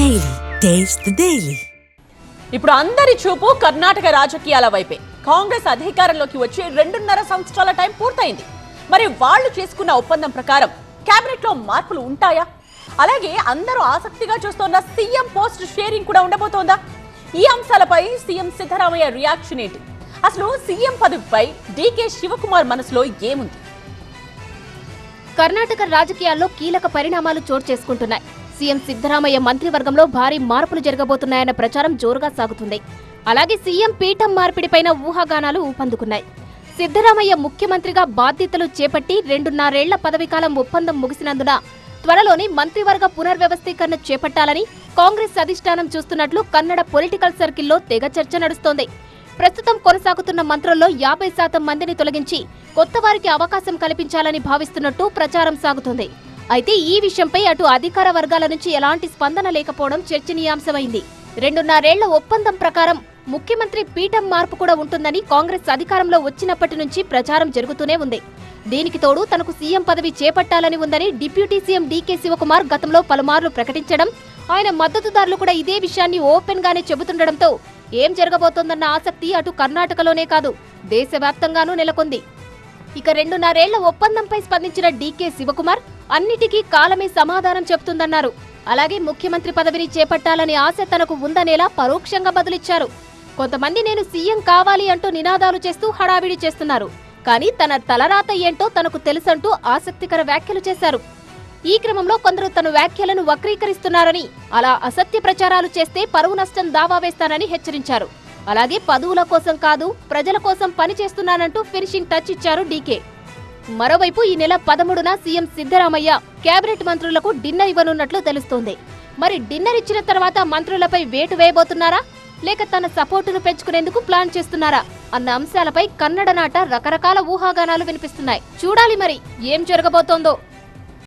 Daily taste the daily. ఇప్పుడు అందరి చూపు కర్ణాటక రాజకీయాల వైపే. కాంగ్రెస్ అధికారంలోకి వచ్చి 2.5 సంవత్సరాల టైం పూర్తయింది. మరి వాళ్ళు చేసుకున్న ఒప్పందం ప్రకారం కేబినెట్ లో మార్పులు ఉంటాయా? అలాగే అందరూ ఆసక్తిగా చూస్తున్న సీఎం పోస్ట్ షేరింగ్ కూడా ఉండబోతోందా? ఈ అంశాలపై సీఎం సిద్ధరామయ్య రియాక్షన్ ఏంటి? అసలు సీఎం పదవిపై డీకే శివకుమార్ మనసులో ఏముంది? కర్ణాటక రాజకీయాల్లో కీలక పరిణామాలు చోటు చేసుకుంటున్నాయి. సీఎం సిద్ధరామయ్య మంత్రివర్గంలో భారీ మార్పులు జరగబోతున్నాయన్న ప్రచారం జోరుగా సాగుతుంది. అలాగే సీఎం పీఠం మార్పిడిపైన ఊహాగానాలు ఊపందుకున్నాయి. సిద్ధరామయ్య ముఖ్యమంత్రిగా బాధ్యతలు చేపట్టి 2.5 ఏళ్ల పదవీకాలం ఒప్పందం ముగిసినందున త్వరలోనే మంత్రివర్గ పునర్వ్యవస్థీకరణ చేపట్టాలని కాంగ్రెస్ అధిష్టానం చూస్తున్నట్లు కన్నడ పొలిటికల్ సర్కిల్లో తెగ చర్చ నడుస్తోంది. ప్రస్తుతం కొనసాగుతున్న మంత్రుల్లో 50% మందిని తొలగించి కొత్త వారికి అవకాశం కల్పించాలని భావిస్తున్నట్టు ప్రచారం సాగుతోంది. అయితే ఈ విషయంపై అటు అధికార వర్గాల నుంచి ఎలాంటి స్పందన లేకపోవడం చర్చనీయాంశమైంది. 2.5 ఏళ్ల ఒప్పందం ప్రకారం ముఖ్యమంత్రి పీఠం మార్పు కూడా ఉంటుందని కాంగ్రెస్ అధికారంలో వచ్చినప్పటి నుంచి ప్రచారం జరుగుతూనే ఉంది. దీనికి తోడు తనకు సీఎం పదవి చేపట్టాలని ఉందని డిప్యూటీ సీఎం డీకే శివకుమార్ గతంలో పలుమార్లు ప్రకటించడం, ఆయన మద్దతుదారులు కూడా ఇదే విషయాన్ని ఓపెన్ గానే చెబుతుండటంతో ఏం జరగబోతోందన్న ఆసక్తి అటు కర్ణాటకలోనే కాదు దేశవ్యాప్తంగానూ నెలకొంది. ఇక 2.5 ఏళ్ల ఒప్పందంపై స్పందించిన డీకే శివకుమార్ అన్నిటికీ కాలమే సమాధానం చెబుతుందన్నారు. అలాగే ముఖ్యమంత్రి పదవిని చేపట్టాలనే ఆశ తనకు ఉందనేలా పరోక్షంగా బదులిచ్చారు. కొంతమంది నేను సీఎం కావాలి అంటూ నినాదాలు చేస్తూ హడావిడి చేస్తున్నారు, కానీ తన తలరాత ఏంటో తనకు తెలుసంటూ ఆసక్తికర వ్యాఖ్యలు చేశారు. ఈ క్రమంలో కొందరు తన వ్యాఖ్యలను వక్రీకరిస్తున్నారని, అలా అసత్య ప్రచారాలు చేస్తే పరువు నష్టం దావా వేస్తానని హెచ్చరించారు. అలాగే పదవుల కోసం కాదు ప్రజల కోసం పనిచేస్తున్నానంటూ ఫినిషింగ్ టచ్ ఇచ్చారు డీకే. మరోవైపు ఈ నెల 13న సీఎం సిద్ధరామయ్య కేబినెట్ మంత్రులకు డిన్నర్ ఇవ్వనున్నట్లు తెలుస్తోంది. మరి డిన్నర్ ఇచ్చిన తర్వాత మంత్రులపై వేటు వేయబోతున్నారా, లేక తన సపోర్టును పెంచుకునేందుకు ప్లాన్ చేస్తున్నారా అన్న అంశాలపై కన్నడ నాట రకరకాల ఊహాగానాలు వినిపిస్తున్నాయి. చూడాలి మరి ఏం జరగబోతోందో.